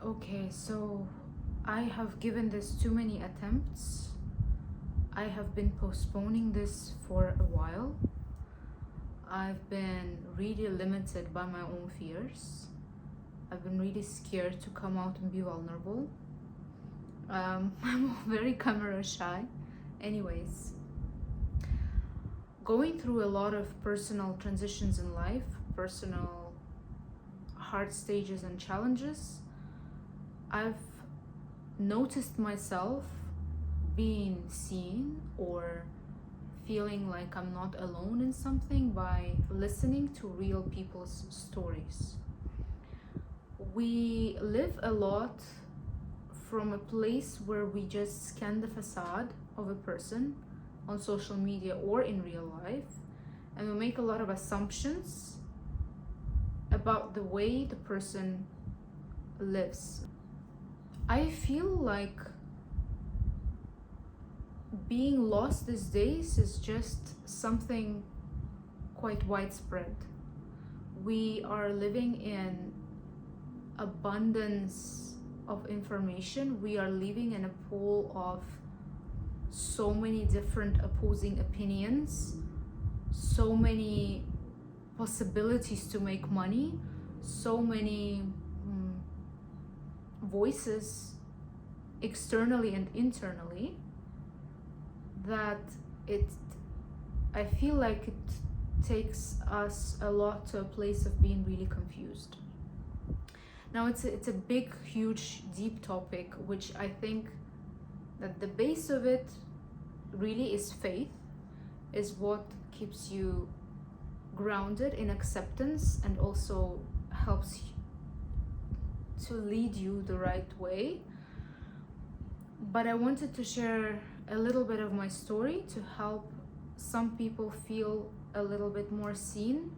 Okay, so I have given this too many attempts. I have been postponing this for a while. I've been really limited by my own fears. I've been really scared to come out and be vulnerable. I'm very camera shy. Anyways, going through a lot of personal transitions in life, personal hard stages and challenges, I've noticed myself being seen or feeling like I'm not alone in something by listening to real people's stories. We live a lot from a place where we just scan the facade of a person on social media or in real life, and we make a lot of assumptions about the way the person lives. I feel like being lost these days is just something quite widespread. We are living in abundance of information. We are living in a pool of so many different opposing opinions, so many possibilities to make money, so many voices externally and internally, that I feel like it takes us a lot to a place of being really confused. Now it's a big, huge, deep topic, which I think that the base of it really is faith, is what keeps you grounded in acceptance and also helps to lead you the right way. But I wanted to share a little bit of my story to help some people feel a little bit more seen.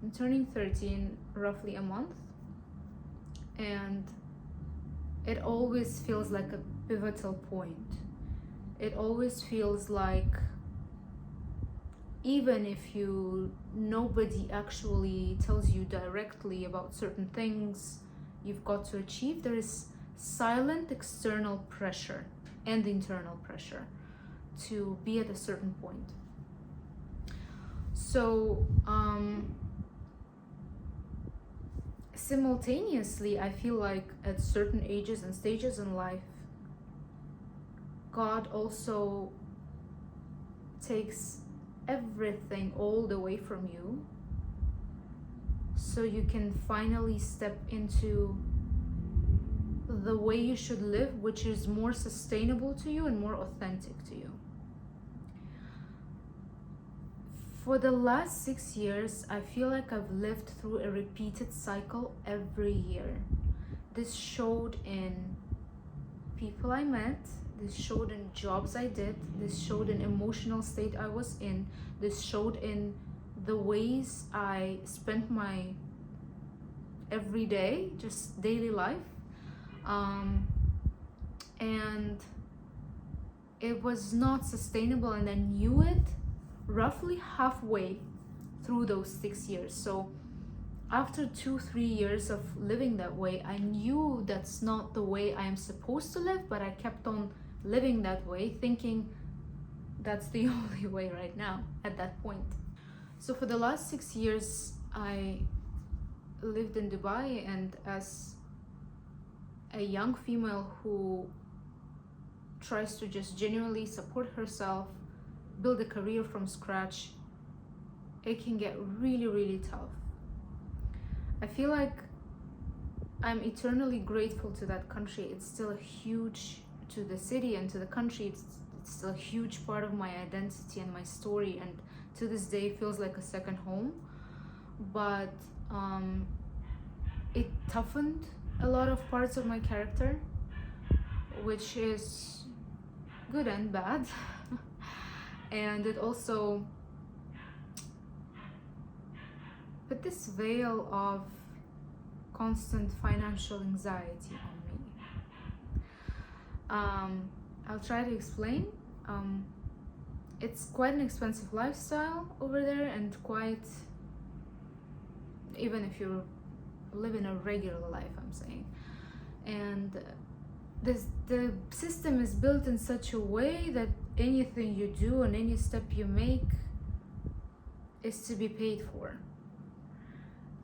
I'm turning 13 roughly a month, and it always feels like a pivotal point. It always feels like even if nobody actually tells you directly about certain things you've got to achieve, there is silent external pressure and internal pressure to be at a certain point. So simultaneously, I feel like at certain ages and stages in life, God also takes everything all the way from you so you can finally step into the way you should live, which is more sustainable to you and more authentic to you. For the last 6 years, I feel like I've lived through a repeated cycle every year. This showed in people I met, this showed in jobs I did, this showed in emotional state I was in, this showed in the ways I spent my everyday, just daily life. And it was not sustainable, and I knew it roughly halfway through those 6 years. So after 2-3 years of living that way, I knew that's not the way I am supposed to live, but I kept on living that way, thinking that's the only way right now at that point. So for the last 6 years, I lived in Dubai, and as a young female who tries to just genuinely support herself, build a career from scratch, it can get really, really tough. I feel like I'm eternally grateful to that country. It's still a huge, to the city and to the country, it's still a huge part of my identity and my story, and to this day feels like a second home. But it toughened a lot of parts of my character, which is good and bad. And it also put this veil of constant financial anxiety on me. I'll try to explain. It's quite an expensive lifestyle over there, and quite, even if you live in a regular life, I'm saying, And the system is built in such a way that anything you do and any step you make is to be paid for.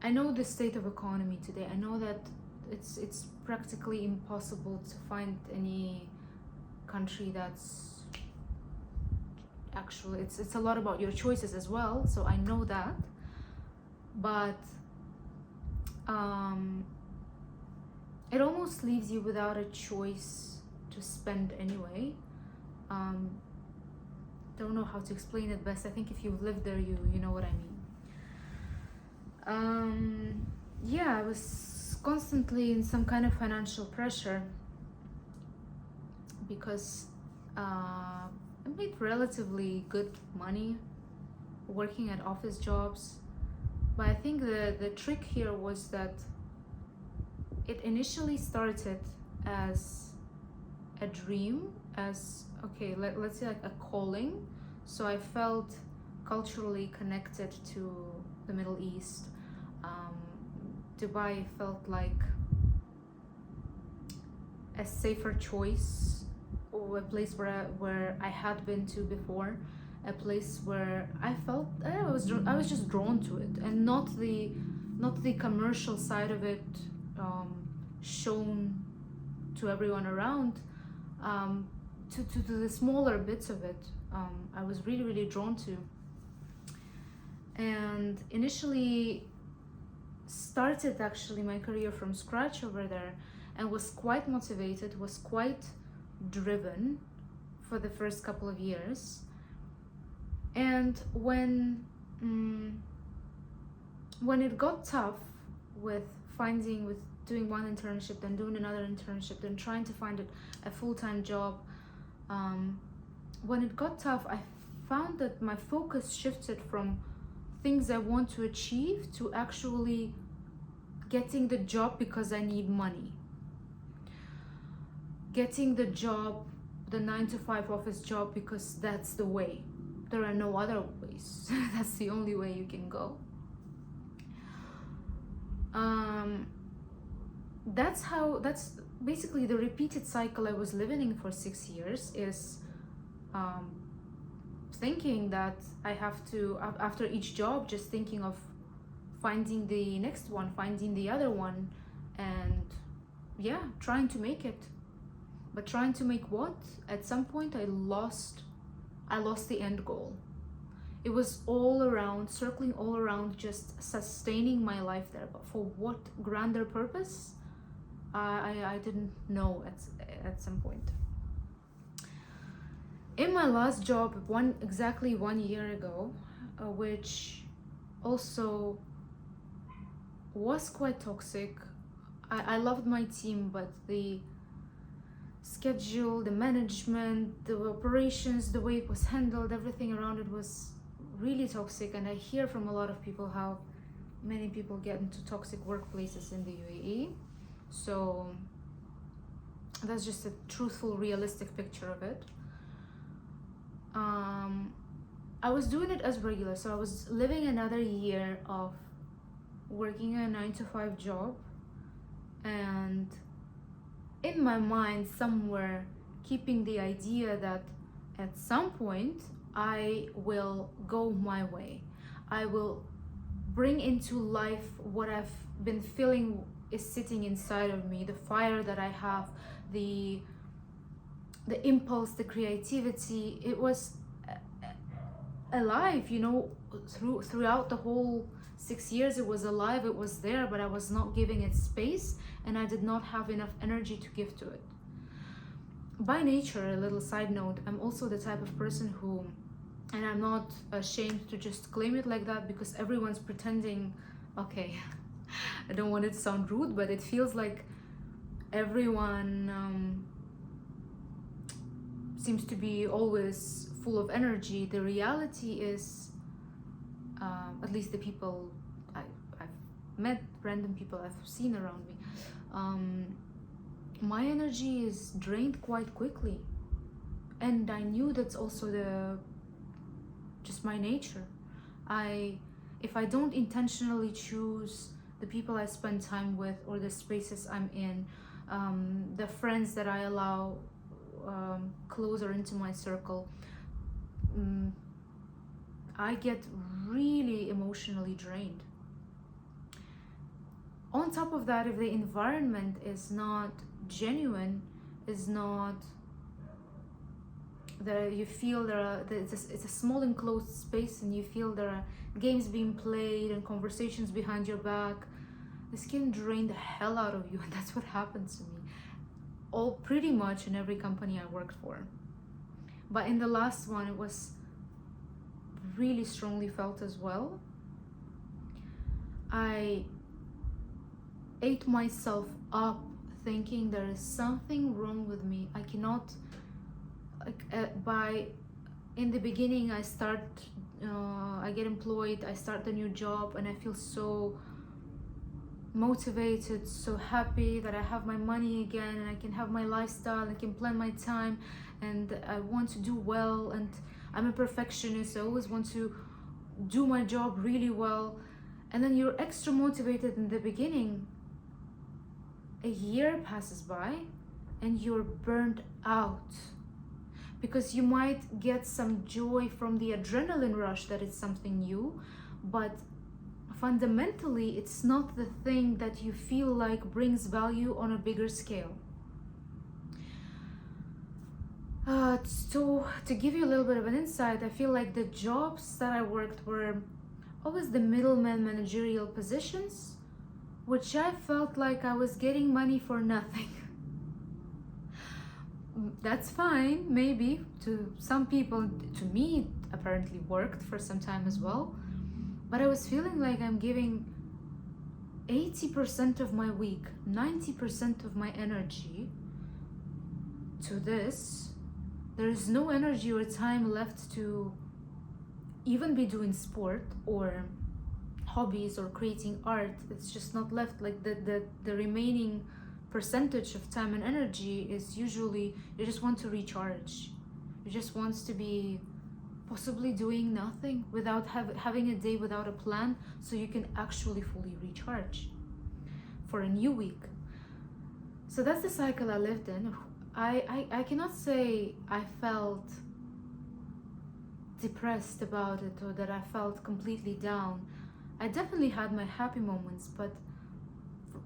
I know the state of economy today. I know that it's practically impossible to find any country that's actually, it's a lot about your choices as well, so I know that. But it almost leaves you without a choice to spend anyway. Don't know how to explain it best. I think if you've lived there, you know what I mean. Yeah, I was constantly in some kind of financial pressure because I made relatively good money working at office jobs. But I think the trick here was that it initially started as a dream, as, okay, let's say like a calling. So I felt culturally connected to the Middle East. Dubai felt like a safer choice, or a place where I had been to before, a place where I felt I was just drawn to it, and not the commercial side of it shown to everyone around, to the smaller bits of it. I was really drawn to, and initially started actually my career from scratch over there, and was quite motivated, was quite driven for the first couple of years. And when it got tough with doing one internship, then doing another internship, then trying to find a full-time job, when it got tough, I found that my focus shifted from things I want to achieve to actually getting the job because I need money. Getting the job, the 9-to-5 office job, because that's the way. There are no other ways. That's the only way you can go. That's basically the repeated cycle I was living in for 6 years, is thinking that I have to, after each job, just thinking of finding the next one, finding the other one, and yeah, trying to make it. But trying to make what? At some point I lost the end goal. It was all around, circling all around, just sustaining my life there. But for what grander purpose? I didn't know at some point. In my last job, exactly 1 year ago, which also was quite toxic. I loved my team, but the schedule, the management, the operations, the way it was handled, everything around it was really toxic. And I hear from a lot of people how many people get into toxic workplaces in the UAE. So that's just a truthful, realistic picture of it. I was doing it as regular, so I was living another year of working a 9-to-5 job, and in my mind somewhere keeping the idea that at some point I will go my way. I will bring into life what I've been feeling is sitting inside of me, the fire that I have, the impulse, the creativity. It was alive, throughout the whole 6 years. It was alive, it was there, but I was not giving it space, and I did not have enough energy to give to it. By nature, a little side note, I'm also the type of person who, and I'm not ashamed to just claim it like that, because everyone's pretending, okay, I don't want it to sound rude, but it feels like everyone seems to be always full of energy. The reality is, at least the people I've met, random people I've seen around me, my energy is drained quite quickly. And I knew that's also just my nature. If I don't intentionally choose the people I spend time with or the spaces I'm in, the friends that I allow closer into my circle, I get really emotionally drained. On top of that, if the environment is not genuine, is not that you feel it's a small enclosed space and you feel there are games being played and conversations behind your back, this can drain the hell out of you. And that's what happens to me all pretty much in every company I worked for. But in the last one, it was really strongly felt as well. I ate myself up thinking there is something wrong with me. I cannot, in the beginning I get employed, I start a new job, and I feel so motivated, so happy that I have my money again and I can have my lifestyle, I can plan my time, and I want to do well, and I'm a perfectionist, I always want to do my job really well. And then you're extra motivated in the beginning. A year passes by and you're burnt out, because you might get some joy from the adrenaline rush that it's something new, but fundamentally it's not the thing that you feel like brings value on a bigger scale. So to give you a little bit of an insight, I feel like the jobs that I worked were always the middleman managerial positions, which I felt like I was getting money for nothing. That's fine, maybe to some people. To me, it apparently worked for some time as well. But I was feeling like I'm giving 80% of my week, 90% of my energy to this. There is no energy or time left to even be doing sport or hobbies or creating art. It's just not left. Like the remaining percentage of time and energy is usually you just want to recharge. You just want to be possibly doing nothing without having a day without a plan, so you can actually fully recharge for a new week. So that's the cycle I lived in. I cannot say I felt depressed about it or that I felt completely down. I definitely had my happy moments, but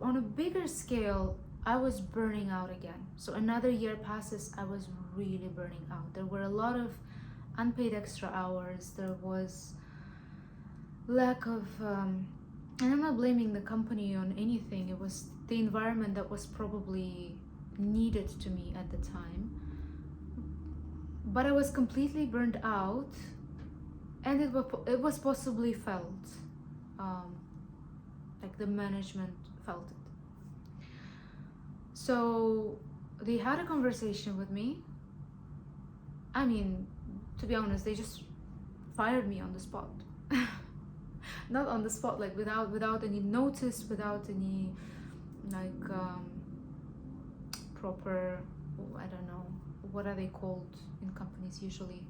on a bigger scale, I was burning out again. So another year passes, I was really burning out. There were a lot of unpaid extra hours. There was lack of, and I'm not blaming the company on anything. It was the environment that was probably needed to me at the time. But I was completely burned out, and it was possibly felt, like the management felt it. So they had a conversation with me. I mean, to be honest, they just fired me on the spot. Not on the spot, like without any notice, without any like proper, I don't know, what are they called in companies usually?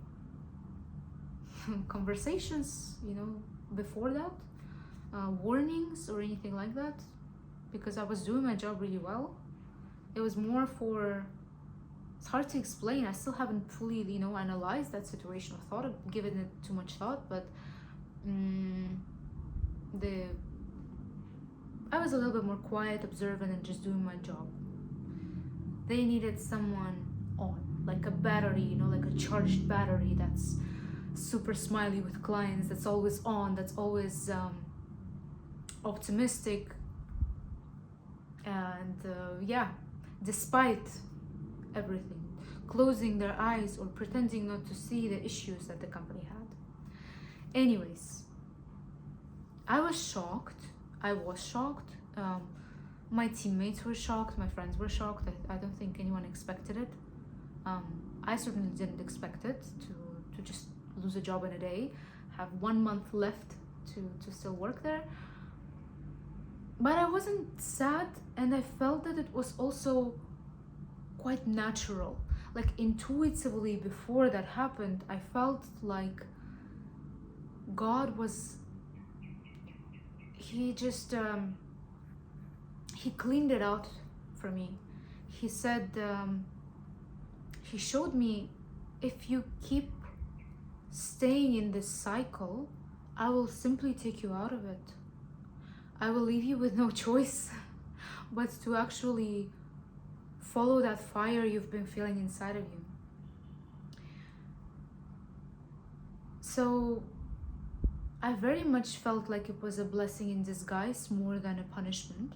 Conversations, before that, warnings or anything like that, because I was doing my job really well. It was more for, it's hard to explain. I still haven't fully, analyzed that situation or thought of given it too much thought, but I was a little bit more quiet, observant, and just doing my job. They needed someone on, like a battery, like a charged battery that's super smiley with clients, that's always on, that's always optimistic, and despite everything, closing their eyes or pretending not to see the issues that the company had. Anyways, I was shocked. My teammates were shocked, my friends were shocked. I don't think anyone expected it. I certainly didn't expect it, to just lose a job in a day, have 1 month left to still work there. But I wasn't sad, and I felt that it was also quite natural. Like intuitively, before that happened, I felt like God was, he just he cleaned it out for me. he said, he showed me, if you keep staying in this cycle, I will simply take you out of it. I will leave you with no choice but to actually follow that fire you've been feeling inside of you. So I very much felt like it was a blessing in disguise more than a punishment.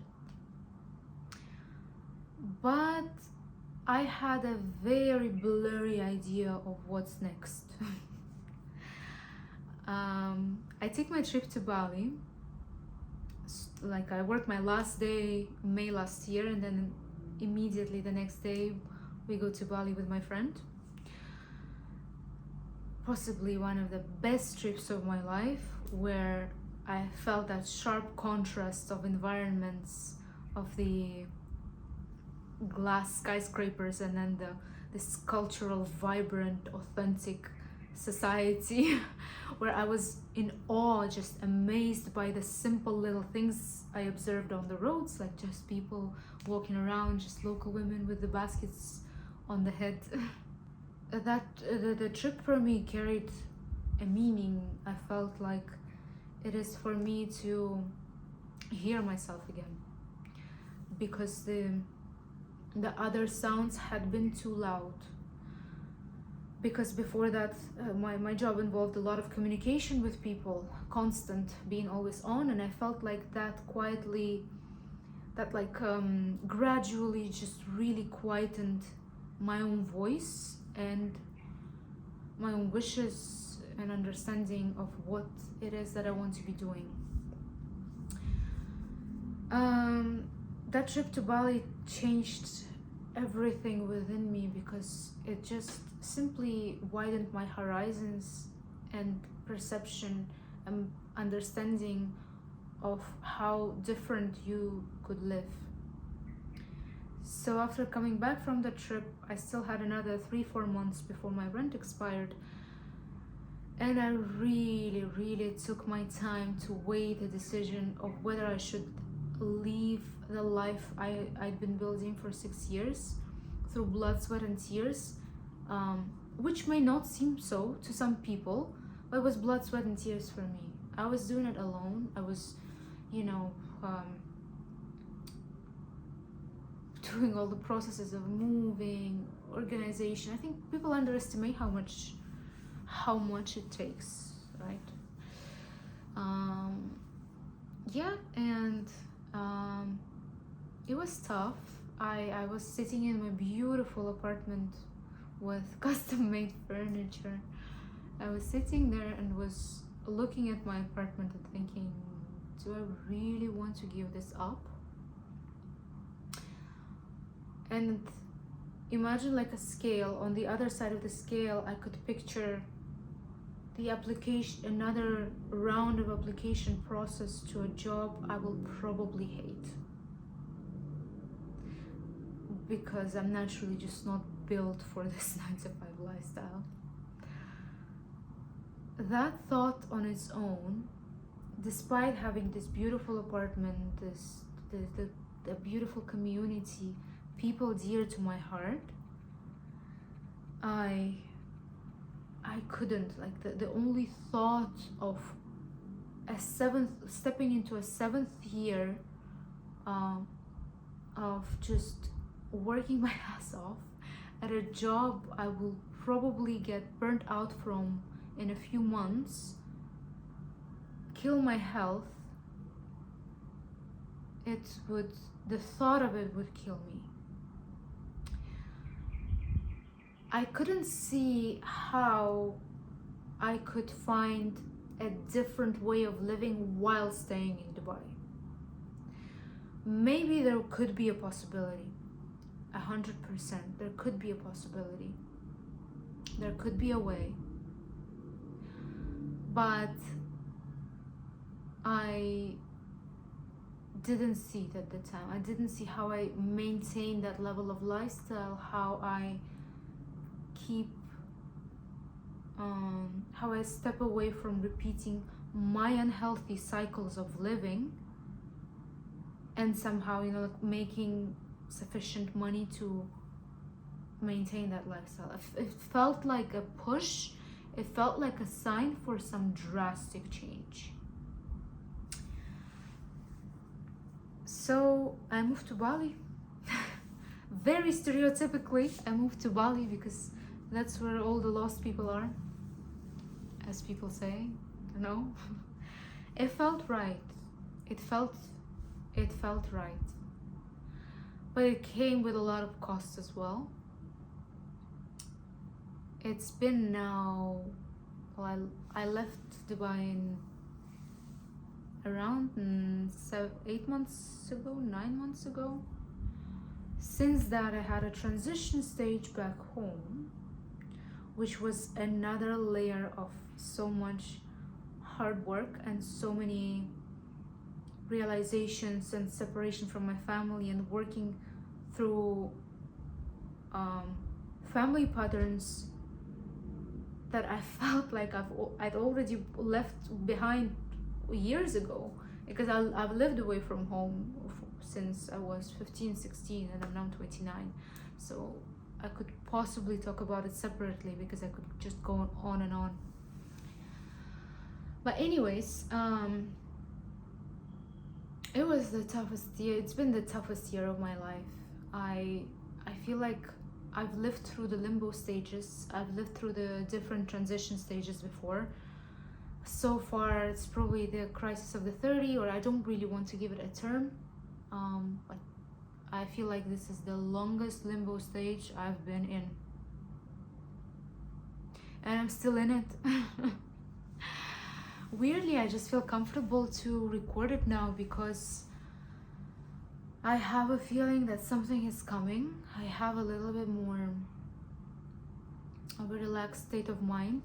But I had a very blurry idea of what's next. I take my trip to Bali. Like, I worked my last day May last year, and then immediately the next day we go to Bali with my friend. Possibly one of the best trips of my life, where I felt that sharp contrast of environments, of the glass skyscrapers and then this cultural, vibrant, authentic society where I was in awe, just amazed by the simple little things I observed on the roads, like just people walking around, just local women with the baskets on the head. The trip for me carried a meaning. I felt like it is for me to hear myself again, because the other sounds had been too loud. Because before that, my job involved a lot of communication with people, constant, being always on, and I felt like that gradually just really quietened my own voice and my own wishes and understanding of what it is that I want to be doing. That trip to Bali changed everything within me, because it just simply widened my horizons and perception and understanding of how different you could live. So after coming back from the trip, I still had another 3-4 months before my rent expired, and I really took my time to weigh the decision of whether I should leave the life I'd been building for 6 years through blood, sweat and tears, which may not seem so to some people, but it was blood, sweat and tears for me. I was doing it alone. I was, doing all the processes of moving, organization. I think people underestimate how much it takes, right? It was tough. I was sitting in my beautiful apartment with custom-made furniture. I was sitting there and was looking at my apartment and thinking, do I really want to give this up? And imagine like a scale. On the other side of the scale, I could picture the application, another round of application process to a job I will probably hate, because I'm naturally just not built for this 9-to-5 lifestyle. That thought on its own, despite having this beautiful apartment, the beautiful community, people dear to my heart, I couldn't, like, the only thought of stepping into a 7th year of just working my ass off at a job I will probably get burnt out from in a few months, kill my health, the thought of it would kill me. I couldn't see how I could find a different way of living while staying in Dubai. Maybe there could be a possibility, 100%. There could be a possibility. There could be a way. But I didn't see it at the time. I didn't see how I maintain that level of lifestyle, how I how I step away from repeating my unhealthy cycles of living, and somehow, like, making sufficient money to maintain that lifestyle. It felt like a push. It felt like a sign for some drastic change. So I moved to Bali. Very stereotypically, I moved to Bali because that's where all the lost people are, as people say, you know. It felt right. It felt right. But it came with a lot of costs as well. It's been now, well, I left Dubai in around 8 months ago, 9 months ago. Since that, I had a transition stage back home, which was another layer of so much hard work and so many realizations and separation from my family, and working through family patterns that I felt like I'd already left behind years ago, because I've lived away from home since I was 15, 16, and I'm now 29. So I could possibly talk about it separately, because I could just go on and on. But anyways, it was the toughest year. It's been the toughest year of my life. I feel like I've lived through the limbo stages. I've lived through the different transition stages before. So far, it's probably the crisis of the 30, or I don't really want to give it a term. But I feel like this is the longest limbo stage I've been in. And I'm still in it. Weirdly, I just feel comfortable to record it now, because I have a feeling that something is coming. I have a little bit more of a relaxed state of mind,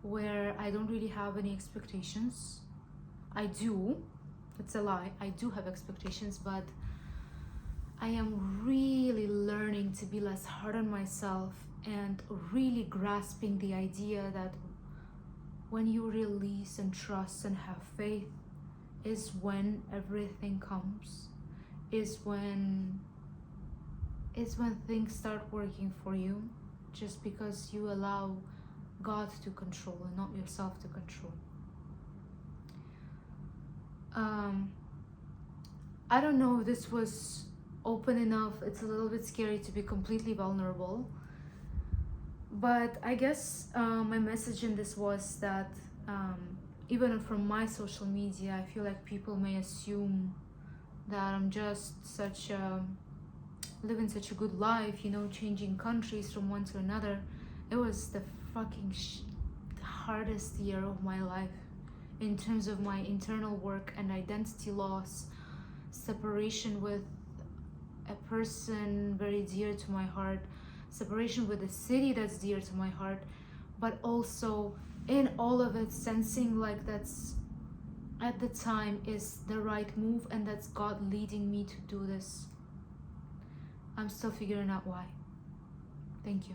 where I don't really have any expectations. I do, it's a lie, I do have expectations, but I am really learning to be less hard on myself, and really grasping the idea that when you release and trust and have faith is when everything comes, is when things start working for you, just because you allow God to control and not yourself to control. I don't know if this was open enough. It's a little bit scary to be completely vulnerable, but I guess my message in this was that even from my social media, I feel like people may assume that I'm just living such a good life, you know, changing countries from one to another. It was the fucking the hardest year of my life, in terms of my internal work and identity loss, separation with a person very dear to my heart, separation with a city that's dear to my heart, but also in all of it sensing like that's at the time is the right move, and that's God leading me to do this. I'm still figuring out why. Thank you.